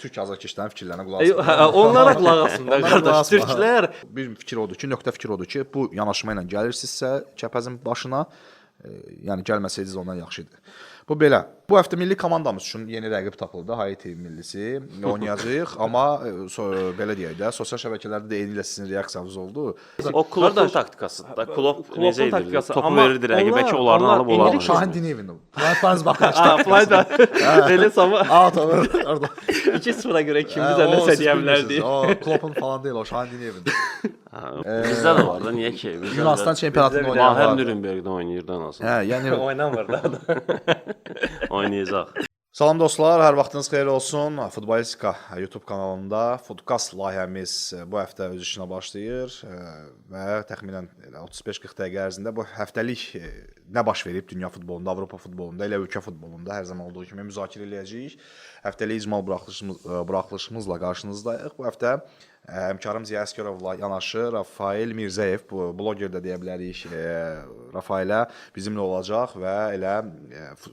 Türk azarkeşlərin fikirlərinə qulaq asma. Onlara qulaq asın da qardaş. Türklər bir fikir odur ki, nöqtə fikir odur ki, bu yanaşma ilə gəlirsinizsə Kəpəzin başına, yəni gəlməsəydiniz ondan yaxşı idi. Bu belə. Bu həftə milli komandamız üçün yeni rəqib tapıldı. Haiti millisi oynayacağıq, amma belə deyək də, sosial şəbəkələrdə də eyni ilə sizin reaksiyanız oldu. o klubun taktikasıdır da. Klub necə edir? Topu verirdi rəqibə ki, onlarını alıb olarlar. Şahin Dinevin. Planetlarınız baxmışdı. Flayda. Elə sama Out orada. 2-0-a görə ikimiz də nəsə deyə bilərdik. O Kloppun falan deyil, o Şahin Dinevin. Bizdə də var da, niyə ki? Yunanistan çempionatında oynayan Mahər var. Nürnbergdə oynayır da nasıl? Yəni Oynamır da. Oynayacaq. salam dostlar, hər vaxtınız xeyir olsun. Futbolistika YouTube kanalında Foodcast layihəmiz bu həftə öz işinə başlayır və təxminən 35-40 dəqiqə ərzində bu həftəlik nə baş verib dünya futbolunda, Avropa futbolunda, elə ölkə futbolunda hər zaman olduğu kimi müzakirə eləyəcəyik. Həftəlik icmal buraxılışımızla qarşınızdayıq. Bu həftə həmkarım Ziya Əsgərovla yanaşı Rafael Mirzəyev, bu bloger də deyə bilərik, Rafailə bizimlə olacaq və elə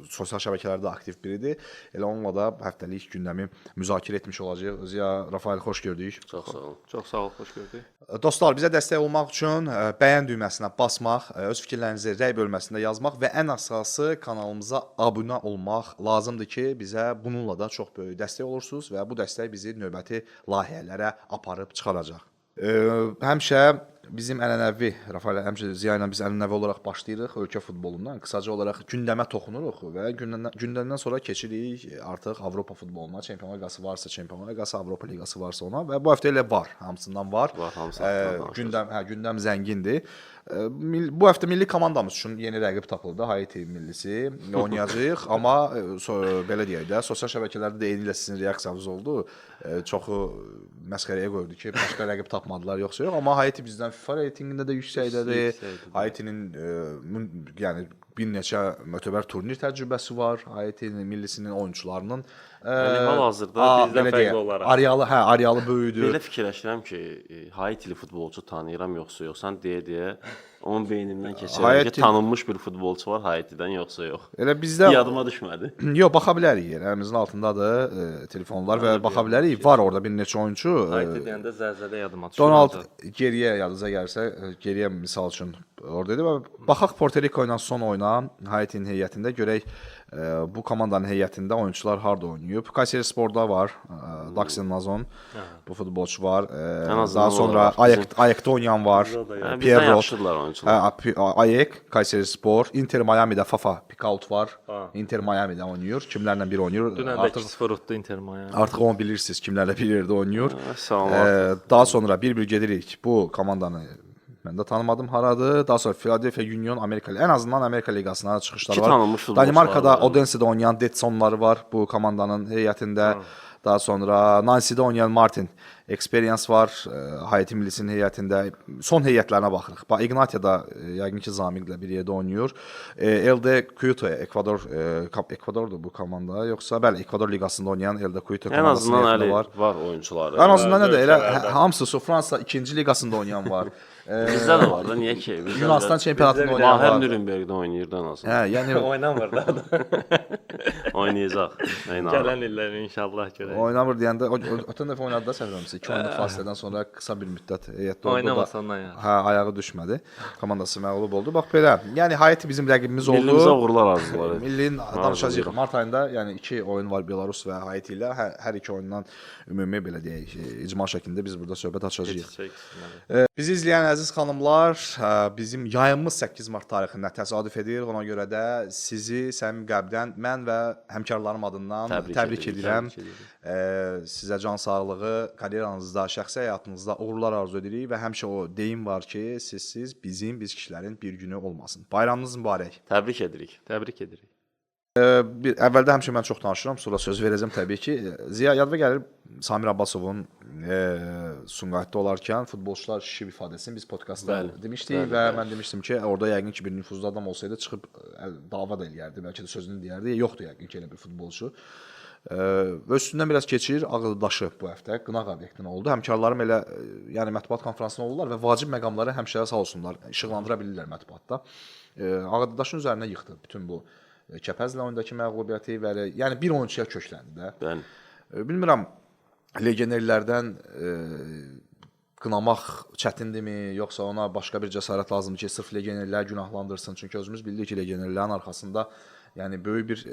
sosial şəbəkələrdə aktiv biridir. Elə onunla da həftəlik gündəmi müzakirə etmiş olacağıq. Ziya, Rafael, xoş gördük. Çox sağ olun. Çox sağ ol, xoş gördük. Dostlar, bizə dəstək olmaq üçün bəyən düyməsinə basmaq, öz fikirlərinizi rəy bölməsində yazmaq və ən əsası kanalımıza abunə olmaq lazımdır ki, bizə bununla da çox böyük dəstək olursunuz və bu dəstək bizi növbəti layihələrə aparıb çıxaracaq. Həmişə bizim ənənəvi, Rafael, həmişə Ziya ilə biz ənənəvi olaraq başlayırıq ölkə futbolundan. Qısaca olaraq gündəmə toxunuruq və gündəmdən sonra keçirik artıq Avropa futboluna. Çempionlar Liqası varsa Çempionlar Liqası, Avropa Liqası varsa ona və bu həftə elə var, hamısından var. Gündəm zəngindir. Bu həftə milli komandamız üçün yeni rəqib tapıldı. Haiti millisi oynayacağıq, amma belə deyək də, sosial şəbəkələrdə də eyni ilə sizin reaksiyanız oldu. Çoxu məsxərəyə qoydu ki, başqa rəqib tapmadılar yoxsa yox, amma Haiti bizdən FIFA reytinqində də yüksəkdədir. Haitinin yəni bir neçə mötəbər turnir təcrübəsi var. Haitinin millisinin oyunçularının Hal-hazırda bizdən fərqli olaraq. Arealı böyüdür. Belə fikirləşirəm ki, Haitili futbolçu tanıyıram yoxsa yox. Sən deyə onun beynimdən keçirəm ki, tanınmış bir futbolçu var Haitidən yoxsa yox. Elə bizdə yadıma düşmədi. Yox, baxa bilərik. Əlimizin altındadır telefonlar və baxa bilərik. Var orada bir neçə oyunçu. Haiti deyəndə zəlzələ yadıma düşür. Donald geriyə yadınıza gəlsə, geriyə misal üçün orada idi və baxaq Porto Rico ilə son oyuna Haitinin heyətində görək bu komandanın heyətində oyunçular harda oynayıb. Kayseri Spor'da var, Daxin Nazon, bu futbolçu var. Daha sonra Ayek'də oynayan var, Bizdən yaxşıdırlar oyunçular. Ayek, Kayseri Spor, Inter Miami'də Fafa Pikaut var. Inter Miami'də oynayır. Kimlərlə bir oynayır? Dünən də 2-0 utdu Inter Miami. Artıq onu bilirsiniz kimlərlə bir yerdə oynayır. Sağ Daha sonra bir gedirik bu komandanı. Mən də tanımadım haradır. Daha sonra Philadelphia Union Amerika, ən azından Amerika liqasına çıxışları var. Danimarkada Odense'də oynayan Detsonları var bu komandanın heyətində. Daha sonra Nancy'də oynayan Martin Experience var Haiti millisinin heyətində. Son heyətlərinə baxırıq. Bax Ignatia'da yəqin ki Zamiqlə bir yerdə oynayır. LD Quito Ekvadordur bu komanda. Yoxsa bəli, Ekvador liqasında oynayan LD Quito komandasının heyətində var. Var oyunçuları. Ən azından nədir? Elə hamısı Fransa 2-ci liqasında oynayan var. Bizdə də var da, niyə ki? Yunanistan çempionatında oynayan var. Mahər Nürnbergdə oynayır da nasıl? Yəni Oynamır da. Oynayacaq. Gələn illər inşallah görək. oynamır deyəndə ötən dəfə oynadı da səhvləmirəmsə 2 oyunluq fasilədən sonra qısa bir müddət heyətdə oldu. Oynamasa ondan yəni. Ayağı düşmədi. Komandası məğlub oldu. Bax belə. Yəni Haiti bizim rəqibimiz oldu. Millimizə uğurlar arzular. Millinin danışacağıq. Mart ayında yəni 2 oyun var Belarus və Haiti ilə. Hər iki oyundan ümumi belə deyək, icmal şəklində biz burada söhbət açacağıq. Bizi izləyən əziz xanımlar, bizim yayımız 8 mart tarixində təsadüf edir. Ona görə də sizi səmimi qəlbdən mən və həmkarlarım adından təbrik edirəm. Sizə can sağlığı, karyeranızda, şəxsi həyatınızda uğurlar arzu edirik və həmişə o deyim var ki, sizsiz biz kişilərin bir günü olmasın. Bayramınız mübarək. Təbrik edirik. Təbrik edirik. Əvvəldə həmişə mən çox danışıram, sonra söz verəcəm təbii ki. Ziya, yadıma gəlir Samir Abbasovun Sumqayıtda olarkən futbolçular şişib ifadəsini biz podkastda demişdik və mən demişdim ki, orada yəqin ki bir nüfuzlu adam olsaydı çıxıb dava da eləyərdi, bəlkə də sözünü deyərdi. Yoxdur yəqin ki elə bir futbolçu. Və üstündən biraz keçir Ağdaşı bu həftə qınaq obyektinə oldu. Həmkarlarım elə yəni mətbuat konfransında oldular və vacib məqamları həmişə sağ olsunlar, işıqlandıra bilirlər mətbuatda. Ağdaşın üzərinə yıxdı bütün bu Kəpəzlə oyundakı məğlubiyyəti və yəni bir oyunçuya kökləndi də. bilmirəm legionerlərdən qınamaq çətindirmi, yoxsa ona başqa bir cəsarət lazımdır ki, sırf legionerləri günahlandırsın. Çünki özümüz bildik ki, legionerlərin arxasında yəni böyük bir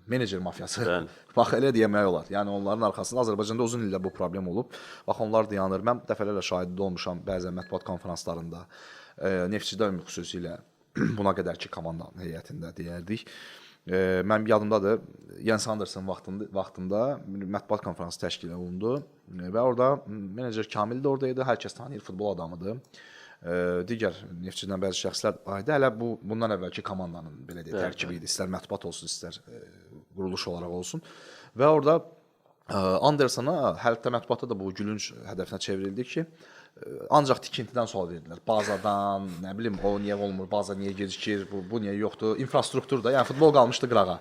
menecer mafiyası. Bax elə demək olar. Yəni onların arxasında Azərbaycanda uzun illər bu problem olub. Bax onlar dayanır. Mən dəfələrlə şahid olmuşam bəzən mətbuat konfranslarında. Neftçidə xüsusilə buna qədərki komandanın heyətində deyərdik. Mənim yadımdadır, Jens Andersen vaxtında mətbuat konfransı təşkil olundu və orada menecer Kamil də orada idi, hər kəs tanıyır, futbol adamıdır. Digər Neftçidən bəzi şəxslər idi. Hələ bundan əvvəlki komandanın belə deyək tərkibi idi, istər mətbuat olsun, istər quruluş olaraq olsun. Və orada Andersena hətta mətbuatda da bu gülünc hədəfinə çevrildi ki, ancaq tikintidən sual verdilər. Bazadan, nə bilim, o niyə olmur, baza niyə gecikir, bu niyə yoxdur, infrastruktur da, yəni futbol qalmışdı qırağa.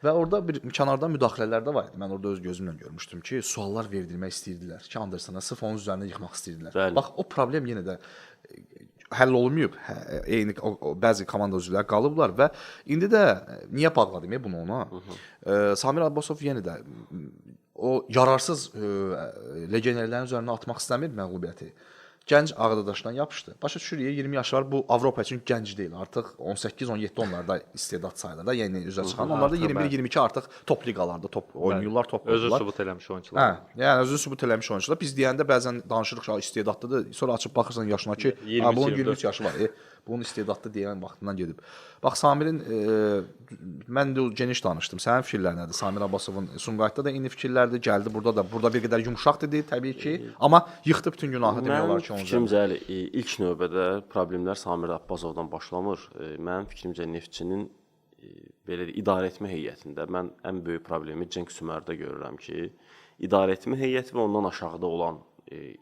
Və orada bir kənardan müdaxilələr də var idi. Mən orada öz gözümlə görmüşdüm ki, suallar verdirmək istəyirdilər ki, Andersena sırf onun üzərinə yıxmaq istəyirdilər. Bəli. Bax, o problem yenə də həll olunmayıb. Eyni bəzi komanda üzvləri qalıblar və indi də niyə bağladım bunu ona? Samir Abbasov yenə də o yararsız legionerlərin üzərinə atmaq istəmir məğlubiyyəti. Gənc Ağdadaşdan yapışdı. Başa düşürük, 20 yaşı var. Bu Avropa üçün gənc deyil. Artıq 18-17 onlarda istedad sayılır da, yəni üzə çıxan. Onlar da 21-22 artıq top liqalarda top oynayırlar, top özü oynuyorlar. sübut eləmiş oyunçular. Hə, yəni özü sübut eləmiş oyunçular. Biz deyəndə bəzən danışırıq ki, istedadlıdır. Sonra açıb baxırsan yaşına ki, bunun 23 yaşı var. Bunun istedadlı deyən vaxtından gedib. Bax Samirin mən də geniş danışdım. Sənin fikirlərin nədir? Samir Abbasovun Sumqayıtda da eyni fikirlərdir. Gəldi burada da. Burada bir qədər yumşaq dedi təbii ki, amma yıxdı bütün günahı demək olar ki, onun. Mənim fikrimcə ilk növbədə problemlər Samir Abbasovdan başlamır. Mənim fikrimcə Neftçinin belə idarə etmə heyətində mən ən böyük problemi Cenk Sümerdə görürəm ki, idarə etmə heyəti və ondan aşağıda olan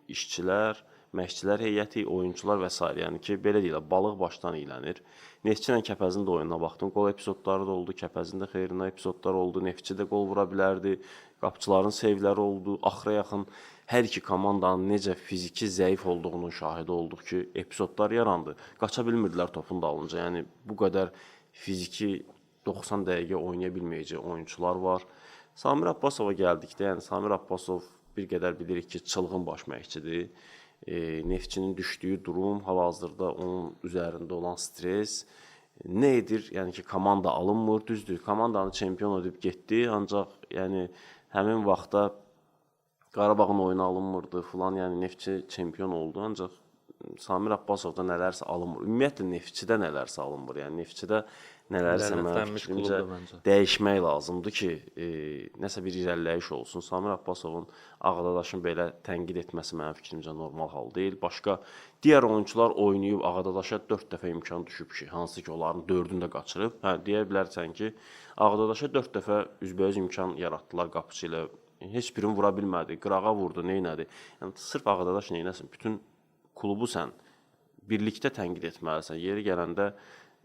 işçilər, məşqçilər heyəti, oyunçular və s. yəni ki, belə deyirlər, balıq başdan iylənir. Neftçi ilə Kəpəzin də oyununa baxdım, qol epizodları da oldu, Kəpəzin də xeyrinə epizodlar oldu, Neftçi də qol vura bilərdi, qapıçıların sevləri oldu, axıra yaxın hər iki komandanın necə fiziki zəif olduğunun şahidi olduq ki, epizodlar yarandı. Qaça bilmirdilər topun dalınca, yəni bu qədər fiziki 90 dəqiqə oynaya bilməyəcək oyunçular var. Samir Abbasova gəldikdə, yəni Samir Abbasov bir qədər bilirik ki, çılğın baş məşqçidir. Neftçinin düşdüyü durum, hal-hazırda onun üzərində olan stres nə edir? Yəni ki, komanda alınmır, düzdür. Komandanı çempion edib getdi, ancaq yəni həmin vaxtda Qarabağın oyunu alınmırdı filan, yəni Neftçi çempion oldu, ancaq Samir Abbasovda nələrsə alınmır. Ümumiyyətlə Neftçidə nələrsə alınmır. Yəni Neftçidə nələrsə mənim fikrimcə dəyişmək lazımdır ki, nəsə bir irəliləyiş olsun. Samir Abbasovun Ağdadaşın belə tənqid etməsi mənim fikrimcə normal hal deyil. Başqa digər oyunçular oynayıb Ağdadaşa 4 dəfə imkan düşüb ki, hansı ki onların 4-ünü də qaçırıb. Hə, deyə bilərsən ki, Ağdadaşa 4 dəfə üzbəüz imkan yaratdılar qapıçı ilə. Heç birini vura bilmədi, qırağa vurdu, neynədi? Yəni sırf Ağdadaş neynəsin? Bütün klubu sən birlikdə tənqid etməlisən. Yeri gələndə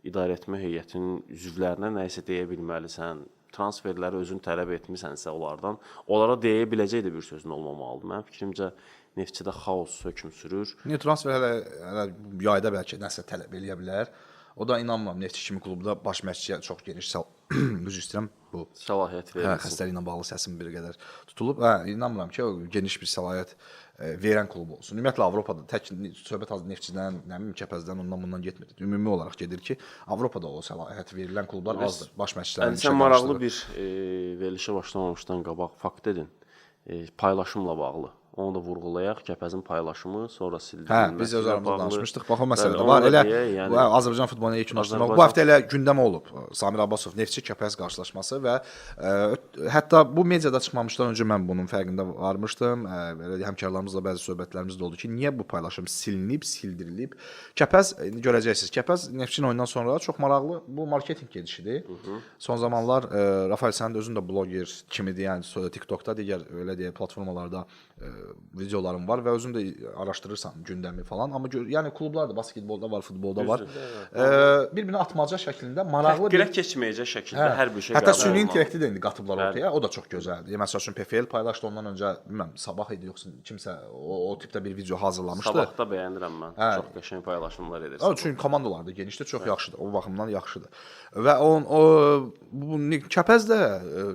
idarə etmə heyətinin üzvlərinə nəyisə deyə bilməlisən. Transferləri özün tələb etmisənsə onlardan, onlara deyə biləcək bir sözün olmamalıdır. Mənim fikrimcə Neftçidə xaos hökm sürür. Transfer hələ yayda bəlkə nəsə tələb eləyə bilər. O da inanmıram Neftçi kimi klubda baş məşqçiyə çox geniş üzr istəyirəm bu səlahiyyət verilsin. Xəstəliklə bağlı səsim bir qədər tutulub. İnanmıram ki, o geniş bir səlahiyyət verən klub olsun. Ümumiyyətlə Avropada tək söhbət az Neftçidən, nə bilim Kəpəzdən ondan bundan getmir. Ümumi olaraq gedir ki, Avropada o səlahiyyət verilən klublar azdır. Baş məşqçilərin sən maraqlı bir verilişə başlamamışdan qabaq fakt edin. Paylaşımla bağlı. Onu da vurğulayaq. Kəpəzin paylaşımı, sonra sildirilməsi. Biz öz aramızda danışmışdıq. Bax o məsələ də var. Elə Azərbaycan futboluna yekunlaşdırmaq. Bu həftə elə gündəm olub. Samir Abbasov Neftçi Kəpəz qarşılaşması və hətta bu mediada çıxmamışdan öncə mən bunun fərqində varmışdım. Belə həmkarlarımızla bəzi söhbətlərimiz də oldu ki, niyə bu paylaşım silinib, sildirilib? Kəpəz indi görəcəksiniz. Kəpəz Neftçinin oyundan sonra çox maraqlı bu marketinq gedişidir. Son zamanlar Rafael sənin də özün də bloger kimidir, yəni TikTokda digər elə deyə platformalarda videolarım var və özüm də araşdırırsan gündəmi falan. Amma yəni klublar da basketbolda var, futbolda var. Bir-birinə atmaca şəklində maraqlı Direkt keçməyəcək şəkildə hər bir şey Hətta qəbul süni olunmalı. intellekti də indi qatıblar ortaya. O da çox gözəldir. Məsəl üçün PFL paylaşdı ondan öncə, bilmirəm, Sabah idi yoxsa kimsə o tipdə bir video hazırlamışdı. Sabahda bəyənirəm mən. Çox qəşəng paylaşımlar edirsən. O çünki komandalar da genişdir, çox yaxşıdır. O baxımdan yaxşıdır. Və bu Kəpəz də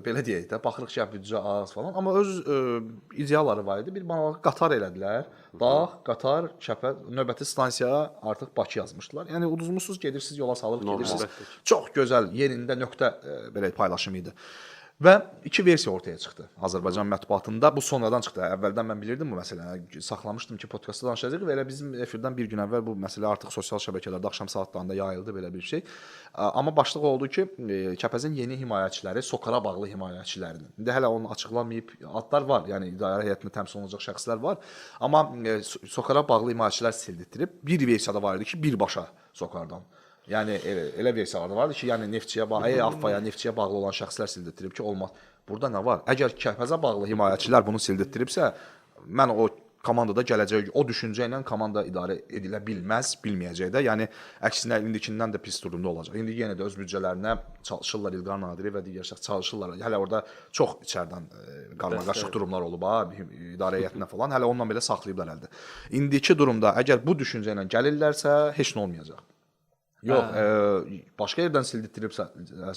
belə deyək də, baxırıq ki, büdcə az falan, amma öz ideyaları var idi. Bir bana qatar elədilər. Dağ, qatar, Kəpəz, növbəti stansiyaya artıq Bakı yazmışdılar. Yəni uduzmusuz gedirsiniz, yola salıb gedirsiniz. Çox gözəl yerində nöqtə belə paylaşım idi. Və 2 versiya ortaya çıxdı Azərbaycan mətbuatında. Bu sonradan çıxdı. Əvvəldən mən bilirdim bu məsələni. Saxlamışdım ki, podkastda danışacağıq və elə bizim efirdən bir gün əvvəl bu məsələ artıq sosial şəbəkələrdə axşam saatlarında yayıldı belə bir şey. Amma başlıq oldu ki, Kəpəzin yeni himayəçiləri Sokara bağlı himayəçilərinin. İndi hələ onu açıqlamayıb, adlar var. Yəni idarə heyətində təmsil olunacaq şəxslər var. Amma Sokara bağlı himayəçilər sildirib. Bir versiyada var idi ki, birbaşa Sokardan. Yəni elə versiyalar vardı ki, yəni Neftçiyə bağlı, AFFA-ya, Neftçiyə bağlı olan şəxslər sildirib ki, olmaz. Burada nə var? Əgər Kəpəzə bağlı himayəçilər bunu sildiribsə, mən o komandada gələcək, o düşüncə ilə komanda idarə edilə bilməz, bilməyəcək də. Yəni əksinə indikindən də pis durumda olacaq. İndi yenə də öz büdcələrinə çalışırlar, İlqar Nadiri və digər şəxs çalışırlar. Hələ orada çox içərdən qarmaqarışıq durumlar olub ha, idarə heyətinə falan. Hələ onunla belə saxlayıblar əldə. İndiki durumda əgər bu düşüncə ilə gəlirlərsə, heç nə olmayacaq. Yox, başqa yerdən sildirtdiribsə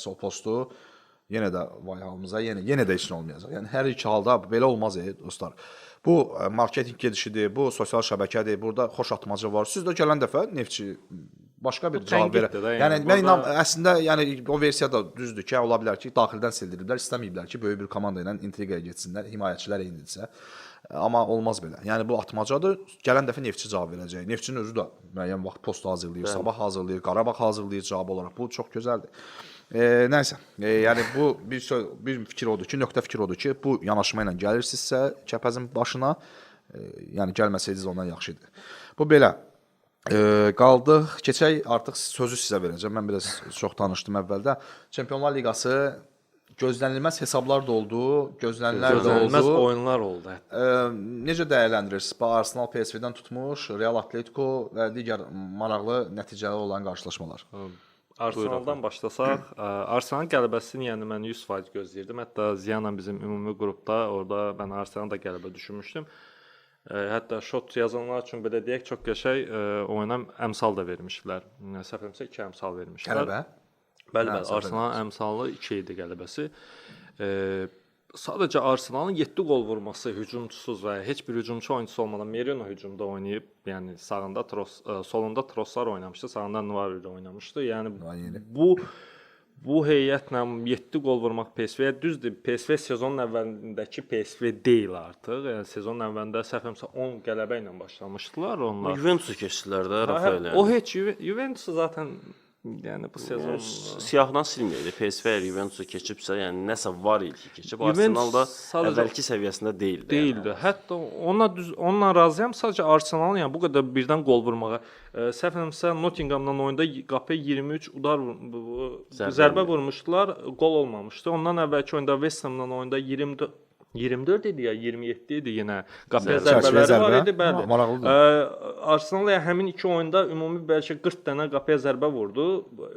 o postu, yenə də vay halımıza, yenə də heç nə olmayacaq. Yəni hər iki halda belə olmaz dostlar. Bu marketinq gedişidir, bu sosial şəbəkədir, burada xoş atmaca var. Siz də gələn dəfə Neftçi başqa bir cavab verər. Yəni mən əslində yəni o versiya da düzdür ki, ola bilər ki, daxildən sildiriblər, istəməyiblər ki, böyük bir komanda ilə intriqaya getsinlər, himayəçilər eynidirsə. Amma olmaz belə. Yəni bu atmacadır. Gələn dəfə Neftçi cavab verəcək. Neftçinin özü də müəyyən vaxt post hazırlayır, Sabah hazırlayır, Qarabağ hazırlayır cavab olaraq. Bu çox gözəldir. Nəysə, yəni bu bir fikir odur ki, nöqtə fikir odur ki, bu yanaşma ilə gəlirsinizsə Kəpəzin başına, yəni gəlməsəydiniz ondan yaxşı idi. Bu belə. Qaldıq. Keçək artıq sözü sizə verəcəm. Mən biraz çox danışdım əvvəldə. Çempionlar Liqası gözlənilməz hesablar da oldu, gözlənilməz oyunlar oldu hətta. Necə dəyərləndirirsiniz? Arsenal PSV-dən tutmuş, Real Atletico və digər maraqlı nəticəli olan qarşılaşmalar. Arsenaldan başlasaq, Arsenalın qələbəsini yəni mən 100% gözləyirdim. Hətta Ziyanla bizim ümumi qrupda orada mən Arsenalın da qələbə düşünmüşdüm. Hətta şot yazanlar üçün belə deyək, çox qəşəng oyuna əmsal da vermişdilər. Səhv etmirəmsə 2 əmsal vermişdilər. Qələbə? Bəli, Arsenalın əmsalı 2 idi qələbəsi. Sadəcə Arsenalın 7 qol vurması hücumçusuz və heç bir hücumçu oyunçusu olmadan Merino hücumda oynayıb, yəni sağında solunda Trossard oynamışdı, sağında Nvari oynamışdı. Yəni bu heyətlə 7 qol vurmaq PSV-yə düzdür. PSV sezonun əvvəlindəki PSV deyil artıq. Yəni sezonun əvvəlində səhv etmirəmsə 10 qələbə ilə başlamışdılar onlar. Juventus keçdilər də Rafael. O heç Juventus zaten yəni bu sezon siyahdan silməyəcək. PSV Juventus keçibsə, yəni nəsə var idi ki, keçib. Arsenal da əvvəlki səviyyəsində deyildi. Deyildi. Yəni. Hətta onunla razıyam. Sadəcə Arsenalın yəni bu qədər birdən qol vurmağa. Səhv etmirəmsə Nottinghamdan oyunda qapıya 23 udar zərbə vurmuşdular, qol olmamışdı. Ondan əvvəlki oyunda West Hamdan oyunda 24 idi ya, 27 idi yenə. Qapıya zərbələri var idi, bəli. Arsenal həmin 2 oyunda ümumi bəlkə 40 dənə qapıya zərbə vurdu,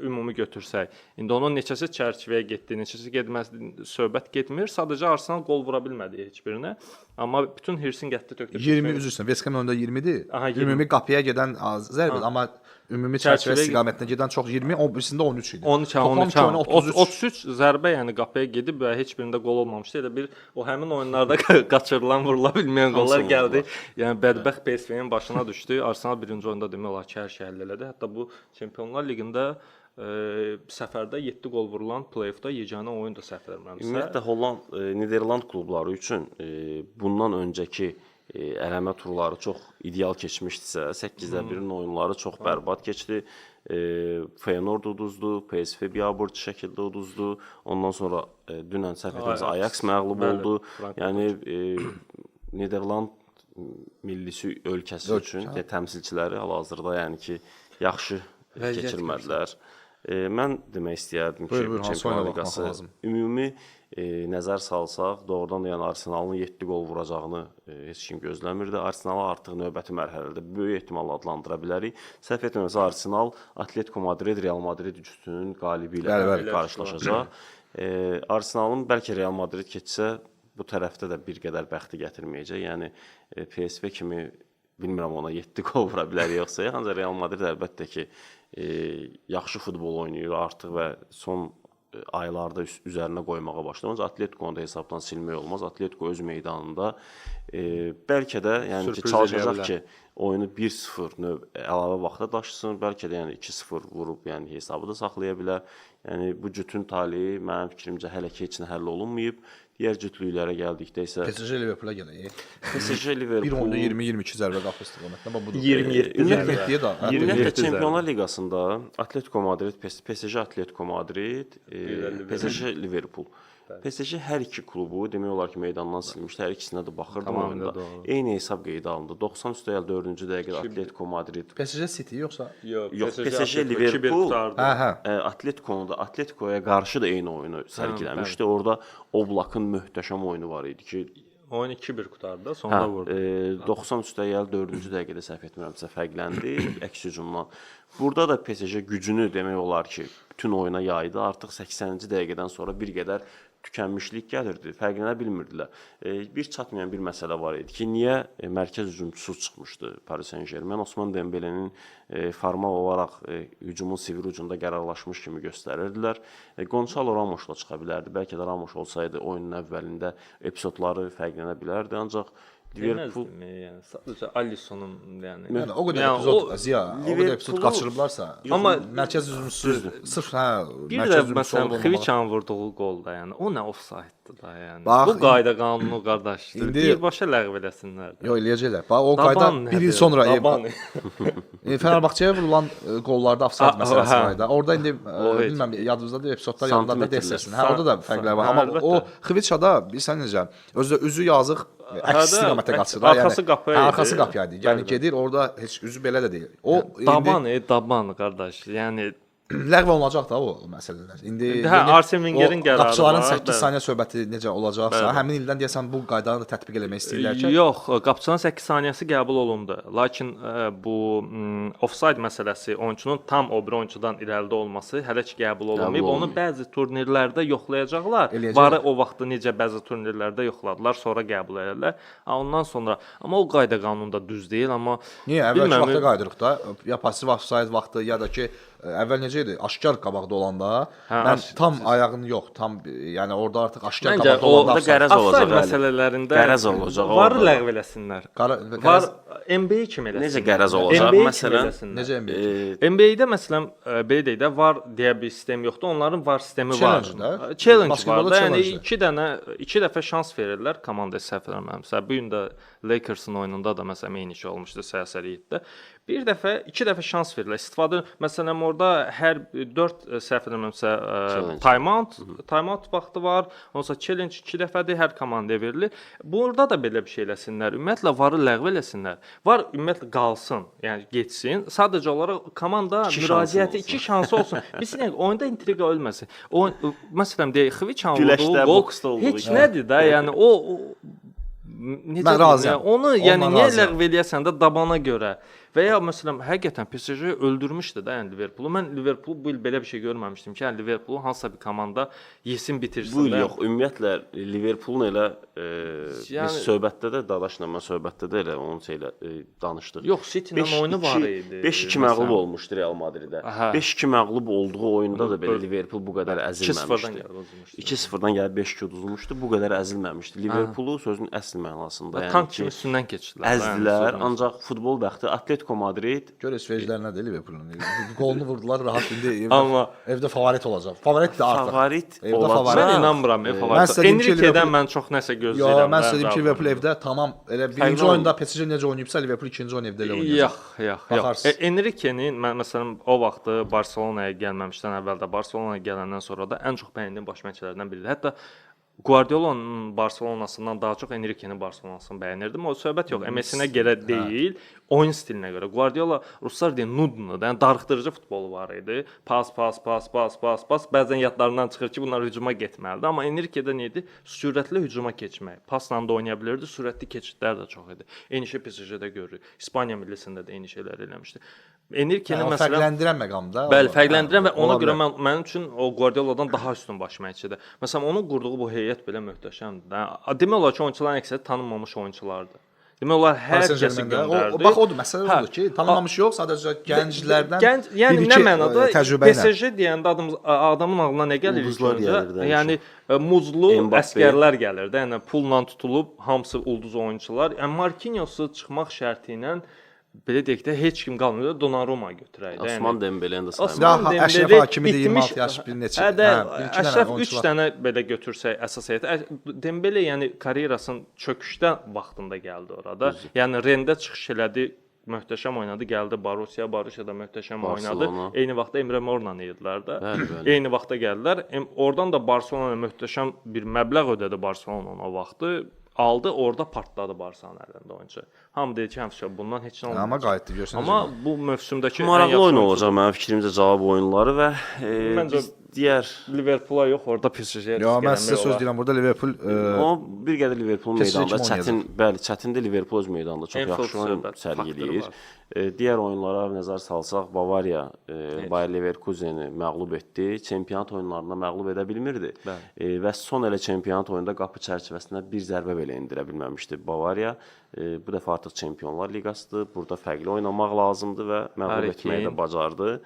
ümumi götürsək. İndi onun neçəsi çərçivəyə getdi, neçəsi getmədi, söhbət getmir. Sadəcə Arsenal qol vura bilmədi heç birinə. Amma bütün hirsin gətdi tökdü. 20 üzrsən, West Ham oyunda 20-dir. Ümumi qapıya gedən zərbə, amma ümumi çərçivə istiqamətinə gedən çox 20, o birisində 13 idi. 33 zərbə yəni qapıya gedib və heç birində qol olmamışdı. Elə bir o həmin oyunlarda qaçırılan, vurula bilməyən qollar gəldi. Yəni bədbəxt PSV-nin başına düşdü. Arsenal birinci oyunda demək olar ki, hər şey həll elədi. Hətta bu Çempionlar Liqində səfərdə 7 qol vurulan play-offda yeganə oyun da səhv etmirəmsə. Ümumiyyətlə Niderland klubları üçün bundan öncəki ələmə turları çox ideal keçmişdisə, 8-də 1-in oyunları çox bərbad keçdi. Feyenoord uduzdu, PSV biabırçı şəkildə uduzdu. Ondan sonra dünən səhv etmirəmsə Ajax məğlub oldu. Yəni Niderland millisi ölkəsi üçün təmsilçiləri hal-hazırda yəni ki yaxşı keçirmədilər. Mən demək istəyərdim ki, Buyur, hansı oyuna Çempionlar baxmaq Liqası lazım? ümumi nəzər salsaq, doğrudan da yəni Arsenalın 7 qol vuracağını heç kim gözləmirdi. Arsenalı artıq növbəti mərhələdə böyük ehtimalla adlandıra bilərik. Səhv etmirəmsə Arsenal Atletico Madrid, Real Madrid üçlüsünün qalibi ilə qarşılaşacaq. Arsenalın bəlkə Real Madrid keçsə bu tərəfdə də bir qədər bəxti gətirməyəcək. Yəni PSV kimi bilmirəm ona 7 qol vura bilər yoxsa, ancaq Real Madrid əlbəttə ki yaxşı futbol oynayır artıq və son aylarda üzərinə qoymağa başlayır. Ancaq Atletico-nu da hesabdan silmək olmaz. Atletico öz meydanında bəlkə də yəni ki çalışacaq ki oyunu 1-0 növ əlavə vaxta daşısın, bəlkə də yəni 2-0 vurub yəni hesabı da saxlaya bilər. Yəni bu cütün taleyi mənim fikrimcə hələ ki heç nə həll olunmayıb. Digər cütlüklərə gəldikdə isə PSG Liverpoola gələk. PSG Liverpool Bir oyunda 20-22 zərbə qapı istiqamətində, amma budur. 27 27-yə də. Ümumiyyətlə Çempionlar Liqasında Atletico Madrid, PSG Atletico Madrid, PSG Liverpool. PSG hər iki klubu demək olar ki meydandan silmişdi. Hər ikisinə də baxırdım oyunda. Eyni hesab qeydə alındı. 90+4-cü dəqiqədə Atletico Madrid. PSG City yoxsa? Yox, PSG Liverpool. Atletico-nu da Atleticoya qarşı da eyni oyunu sərgiləmişdi. Orada Oblakın möhtəşəm oyunu var idi ki, oyun 2-1 qutardı, sonda vurdu. 90+4-cü dəqiqədə səhv etmirəmsə fərqləndi əks hücumdan. Burada da PSG gücünü demək olar ki, bütün oyuna yaydı. Artıq 80-ci dəqiqədən sonra bir qədər tükənmişlik gəlirdi. Fərqlənə bilmirdilər. Bir çatmayan bir məsələ var idi ki, niyə mərkəz hücumçusu çıxmışdı Paris Saint-Germain? Osman Dembele'nin formal olaraq hücumun sivri ucunda qərarlaşmış kimi göstərirdilər. Gonçalo Ramosla çıxa bilərdi. Bəlkə də Ramos olsaydı oyunun əvvəlində epizodları fərqlənə bilərdi. Ancaq Liverpool yəni sadəcə Alissonun yəni o qədər epizod Ziya, o qədər epizod qaçırıblarsa, amma mərkəz hücumçusu sırf bir də məsələn Xviçanın vurduğu qolda, yəni o nə ofsaytdır da yəni. Bu qayda qanunu qardaş. Birbaşa ləğv eləsinlər. Yox, eləyəcəklər. Bax o qayda 1 il sonra Fenerbahçeyə vurulan qollarda ofsayt məsələsi var idi. Orada indi bilmirəm yadınızdadır epizodlar yadında desəsin. Hə, orada da fərqlər var. Amma o Xviçada bilirsən necə üzü yazıq əks istiqamətə qaçır. Arxası qapıya idi. Arxası qapıya idi. Yəni gedir orada heç üzü belə də deyil. O daban qardaş. Yəni ləğv olunacaq da o məsələlər. İndi Arsene Wengerin qərarı var. Qapıçıların 8 saniyə söhbəti necə olacaqsa, həmin ildən deyəsən bu qaydanı da tətbiq eləmək istəyirlər ki. Yox, qapıçının 8 saniyəsi qəbul olundu. Lakin bu ofsayt məsələsi oyunçunun tam o bir oyunçudan irəlidə olması hələ ki qəbul olunmayıb. Onu bəzi turnirlərdə yoxlayacaqlar. Varı o vaxtı necə bəzi turnirlərdə yoxladılar, sonra qəbul edərlər. Ondan sonra amma o qayda qanunda düz deyil, amma niyə əvvəlki vaxtda qaydırıq da? Ya pasiv ofsayt vaxtı ya da ki əvvəl necə idi? Aşkar qabaqda olanda mən tam ayağını yox, tam yəni orada artıq aşkar qabaqda olanda qərəz olacaq məsələlərində qərəz olacaq. Var ləğv eləsinlər. Var NBA kimi eləsinlər. Necə qərəz olacaq? Məsələn, necə NBA? NBA-də məsələn belə deyək də var deyə bir sistem yoxdur. Onların var sistemi var. Challenge var da. Yəni 2 dəfə şans verirlər komandaya səhv eləmirəmsə. Bu gün də Lakers'ın oyununda da məsələn eyni şey olmuşdu Sərsəriyyətdə. Bir dəfə, 2 dəfə şans verirlər. İstifadə məsələn orada hər 4 səhv eləmirəmsə timeout vaxtı var. Onsa challenge 2 dəfədir hər komandaya verilir. Burada da belə bir şey eləsinlər. Ümumiyyətlə varı ləğv eləsinlər. Var ümumiyyətlə qalsın, yəni getsin. Sadəcə olaraq komanda müraciəti 2 şansı olsun. Bilirsən, oyunda intriqa ölməsin. O məsələn deyək Xviçan vurduğu gol heç nədir də, yəni o necə deyirəm, onu yəni niyə ləğv eləyəsən də dabana görə və ya məsələn həqiqətən PSG öldürmüşdü də yəni Liverpoolu. Mən Liverpool bu il belə bir şey görməmişdim ki, yəni Liverpoolu hansısa bir komanda yesin bitirsin. Bu il yox, ümumiyyətlə Liverpoolun elə biz söhbətdə də Dadaşla mən söhbətdə də elə onun şeylə danışdıq. Yox, City-lə oyunu var idi. 5-2 məğlub olmuşdu Real Madridə. 5-2 məğlub olduğu oyunda da belə Liverpool bu qədər əzilməmişdi. 2-0-dan gəlib 5-2 udulmuşdu. Bu qədər əzilməmişdi. Liverpoolu sözün əsl mənasında yəni tank kimi üstündən keçdilər. Əzdilər, ancaq futbol bəxti Atletico Madrid görə sveclər nədir Liverpoolun? Qolunu vurdular rahat indi. Amma evdə favorit olacaq. Favorit də artıq. Favorit olacaq. Mən inanmıram favorit. Enrique-dən mən çox nəsə gözləyirəm. Yox, mən istədim ki, Liverpool evdə tamam elə birinci oyunda PSG necə oynayıbsa Liverpool ikinci oyun evdə elə oynayacaq. Yox. Enrique-nin mən məsələn o vaxtı Barselonaya gəlməmişdən əvvəl də Barselonaya gələndən sonra da ən çox bəyəndiyim baş məşqçilərdən biridir. Hətta Guardiola'nın Barselonasından daha çox Enrique'nin Barselonasını bəyənirdim. O söhbət yox, MS-inə görə deyil, oyun stilinə görə. Guardiola ruslar deyir nudnudur, yəni darıxdırıcı futbolu var idi. Pas. Bəzən yadlarından çıxır ki, bunlar hücuma getməlidir, amma Enrique-də nə idi? Sürətli hücuma keçmək. Pasla da oynaya bilirdi, sürətli keçidlər də çox idi. Eyni şey PSG-də görürük. İspaniya millisində də eyni şeylər eləmişdi. Enrique-nin Yəni, məsələn fərqləndirən məqamda. Bəli, fərqləndirən və ona görə mənim üçün o Guardioladan daha üstün baş məşqçidir. Məsələn, onun qurduğu bu heyət belə möhtəşəmdir. Demək olar ki, oyunçuların əksəriyyəti tanınmamış oyunçulardır. Demək olar hər kəsi göndərdi. Bax odur, məsələ odur ki, tanınmamış yox, sadəcə gənclərdən yəni nə mənada təcrübə ilə. PSG deyəndə adamın ağlına nə gəlir? Ulduzlar gəlir. Yəni muzlu Mbappe. əsgərlər gəlir də, yəni pulla tutulub hamısı ulduz oyunçular. Yəni Marquinhos-u çıxmaq şərti ilə belə deyək də heç kim qalmır. Donnarumma götürəydi. Osman Dembeləni də saymaq. Daha Əşrəf Hakimi də 26 yaş bir neçə. Əşrəf 3 dənə belə götürsək əsas heyət. Dembele yəni karyerasının çöküşdə vaxtında gəldi orada. Yəni Rendə çıxış elədi, möhtəşəm oynadı, gəldi Borussiya-da möhtəşəm oynadı. Eyni vaxtda Emre Morla idilər də. Eyni vaxtda gəldilər. Oradan da Barselona möhtəşəm bir məbləğ ödədi Barselona o vaxtı. Aldı, orada partladı Barsanın əlində oyunçu. Hamı deyir ki, həmişə bundan heç nə olmaz. Amma qayıtdı görürsünüz. Amma bu mövsümdəki maraqlı oyun olacaq mənim fikrimcə cavab oyunları və biz digər Liverpoola yox, orada PSG-yə risk eləmək. Mən sizə söz deyirəm, burada Liverpool o bir qədər Liverpool meydanda çətindir. Liverpool öz meydanda çox yaxşı oyun sərgiləyir. Digər oyunlara nəzər salsaq, Bavariya Bayer Leverkuseni məğlub etdi. Çempionat oyunlarında məğlub edə bilmirdi. Və son elə çempionat oyununda qapı çərçivəsində bir zərbə belə endirə bilməmişdi Bavariya. Bu dəfə artıq Çempionlar Liqasıdır. Burada fərqli oynamaq lazımdır və məğlub etməyi də bacardı.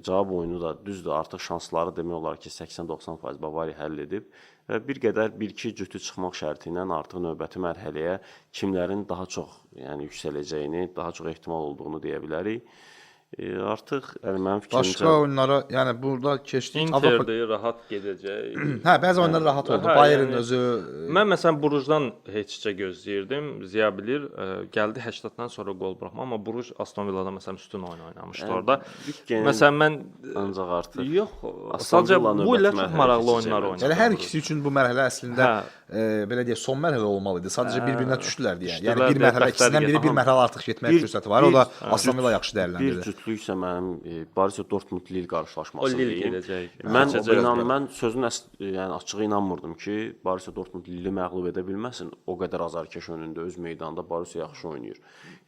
Cavab oyunu da düzdür, artıq şansları demək olar ki 80-90% Bavariya həll edib və bir qədər 1-2 cütü çıxmaq şərti ilə artıq növbəti mərhələyə kimlərin daha çox yüksələcəyini, daha çox ehtimal olduğunu deyə bilərik. Artıq mənim fikrimcə başqa oyunlara, yəni burada keçdik. Interdə rahat gedəcək. Hə, bəzi oyunlar rahat oldu. Bayern özü Mən məsələn Brujdan heç-nə gözləyirdim. Ziya bilir, gəldi 80-dan sonra qol buraxma, amma Bruj Aston Villada məsələn üstün oyun oynamışdı orada. Məsələn mən ancaq artıq yox, sadəcə bu ilə çox maraqlı oyunlar oynadı. Yəni hər ikisi üçün bu mərhələ əslində belə deyək, son mərhələ olmalı idi. Sadəcə bir-birinə düşdülər deyə. Yəni bir mərhələ ikisindən biri bir mərhələ artıq getmək fürsəti var. O da Aston Villa yaxşı dəyərləndirdi. Cütlüksə mənim Borussia Dortmund Lille qarşılaşması. O Lille gedəcək. Mən sözün yəni açığı inanmırdım ki, Borussia Dortmund Lille məğlub edə bilməsin. O qədər azarkeş önündə öz meydanında Borussia yaxşı oynayır.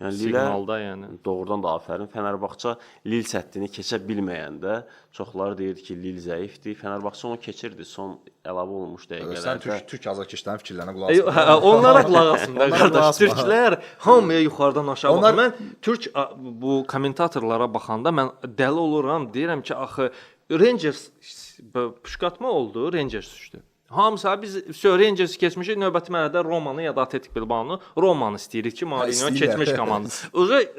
Yəni Siqnalda yəni doğrudan da afərin. Fenerbahçe Lille səttini keçə bilməyəndə çoxları deyirdi ki, Lille zəifdir. Fenerbahçe onu keçirdi son əlavə olunmuş dəqiqələrdə. Sən türk azarkeşlərin fikirlərinə qulaq as. Onlara qulaq asın da qardaş. Türklər hamıya yuxarıdan aşağı baxır. Mən türk bu kommentatorlara baxanda mən dəli oluram, deyirəm ki, axı Rangers püşkatma oldu, Rangers düşdü. Hamısı biz Rangers keçmişik, növbəti mərhələdə Romanı ya da Atletik Bilbao'nu Romanı istəyirik ki, Mourinho keçmiş komanda.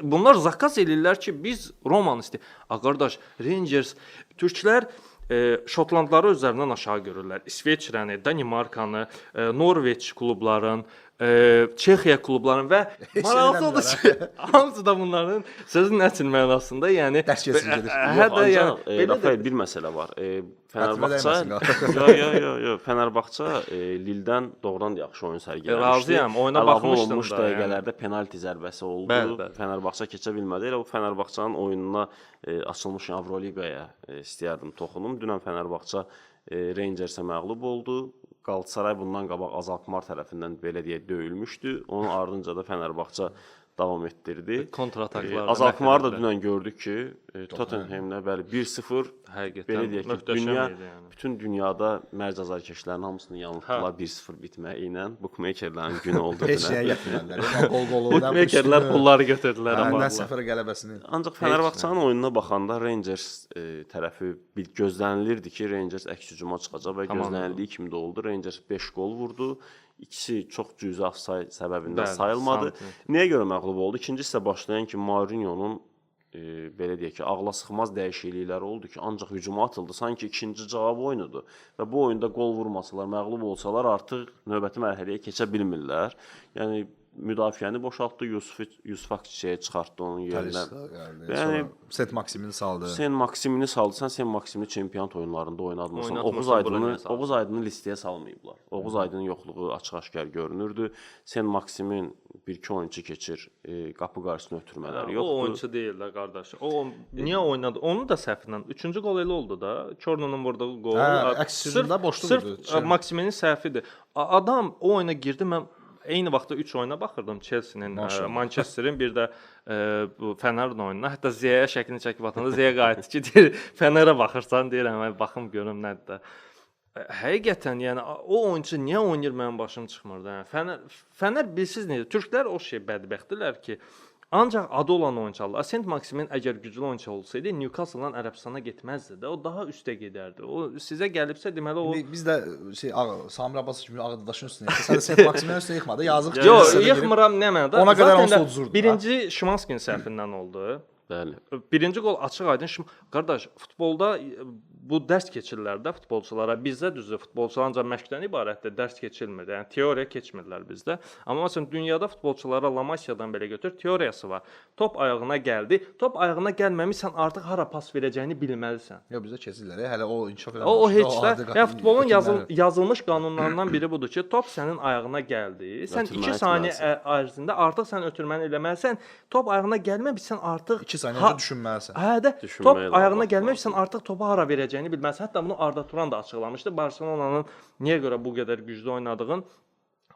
Bunlar zakaz eləyirlər ki, biz Romanı istəyirik. Qardaş, Rangers türklər Şotlandları özlərindən aşağı görürlər. İsveçrəni, Danimarkanı, Norveç klubların, Çexiya klubların və maraqlıdır ki, hamısı da bunların sözün əsl mənasında, yəni dərs keçirir. Rafael bir məsələ var. Fenerbahçe Lilledən doğrudan yaxşı oyun sərgiləmişdi. Razıyam, oyuna baxmışdım da. Dəqiqələrdə penalti zərbəsi oldu. Fenerbahçe keçə bilmədi. Elə o Fenerbahçenin oyununa açılmış Avroliqaya istəyərdim toxunum. Dünən Fenerbahçe Rangersə məğlub oldu. Galatasaray bundan qabaq Azalkmar tərəfindən belə deyə döyülmüşdü. Onun ardınca da Fenerbahçe davam etdirdi. Kontrataklar. Azalkmar da dünən gördük ki, Tottenham'lə bəli 1-0 həqiqətən belə deyək ki, bütün dünyada mərc azarkeşlərin hamısını yanıltdılar 1-0 bitməyi ilə. Bookmakerlərin günü oldu dünən. Heç nəyə gətirmədilər. Bookmakerlər pulları götürdülər amma. Nə səfər qələbəsini. Ancaq Fenerbahçenin oyununa baxanda Rangers tərəfi gözlənilirdi ki, Rangers əks hücuma çıxacaq və gözlənildiyi kimi də oldu. Rangers 5 gol vurdu. İkisi çox cüzi offside səbəbindən sayılmadı. Nəyə görə məğlub oldu? İkinci hissə başlayan ki, Mourinho'nun belə deyək ki, ağla sıxmaz dəyişiklikləri oldu ki, ancaq hücuma atıldı. Sanki ikinci cavab oyunudur və bu oyunda qol vurmasalar, məğlub olsalar artıq növbəti mərhələyə keçə bilmirlər. Yəni müdafiəni boşaltdı, Yusuf Akçiçəyə çıxartdı onun yerinə. Yəni Saint Maksimini saldı. Sen Maksimini saldı. Sən Sen Maksimini çempionat oyunlarında oynatmırsan. Oğuz Aydını listəyə salmayıblar. Oğuz Aydının yoxluğu açıq-aşkar görünürdü. Sen Maksimin 1-2 oyunçu keçir, qapı qarşısına ötürmələri yoxdur. O oyunçu deyil də qardaş. O niyə oynadı? Onun da səhvindən 3-cü qol elə oldu da. Kornonun vurduğu qol. Əksində boşluqdur. Sırf Maksimin səhvidir. Adam o oyuna girdi. Mən eyni vaxtda 3 oyuna baxırdım. Chelsea-nin, Manchesterin, bir də bu Fənərin oyununa. Hətta Ziyaya şəklini çəkib atanda Ziya qayıtdı ki, deyir, Fənərə baxırsan, deyirəm, baxım görüm nədir də. Həqiqətən, yəni o oyunçu niyə oynayır, mənim başım çıxmır da. Fənər bilsiz necə? Türklər o şey bədbəxtdirlər ki, ancaq adı olan oyunçular. Saint Maximin əgər güclü oyunçu olsaydı, Newcastle-dan Ərəbistana getməzdi də. O daha üstə gedərdi. O sizə gəlibsə, deməli o biz də Samir Abbas kimi Ağdaşın üstünə. Sən də Saint Maximin üstünə yıxmadı. Yazıq. Yox, yıxmıram nə mənada. Ona qədər onsuz udzurdu. Birinci Şimanskinin səhvindən oldu. Bəli. Birinci qol açıq-aydın. Qardaş, futbolda bu dərs keçirlər də futbolçulara. Bizdə düzdür, futbolçular ancaq məşqdən ibarətdir, dərs keçilmir. Yəni teoriya keçmirlər bizdə. Amma məsələn dünyada futbolçulara La Masiyadan belə götür, teoriyası var. Top ayağına gəldi. Top ayağına gəlməmisən, artıq hara pas verəcəyini bilməlisən. Yox, bizdə keçirlər. Hələ o inkişaf eləmiş. O heç də. Yəni futbolun yazılmış qanunlarından biri budur ki, top sənin ayağına gəldi. Sən 2 saniyə ərzində artıq sən ötürməni eləməlisən. Top ayağına gəlməmisən, artıq 2 saniyə düşünməlisən. Hə də. Top ayağına gəlməmisən, artıq topu hara verəcəyini bilməlisən. Hətta bunu Arda Turan da açıqlamışdı. Barselonanın niyə görə bu qədər güclü oynadığını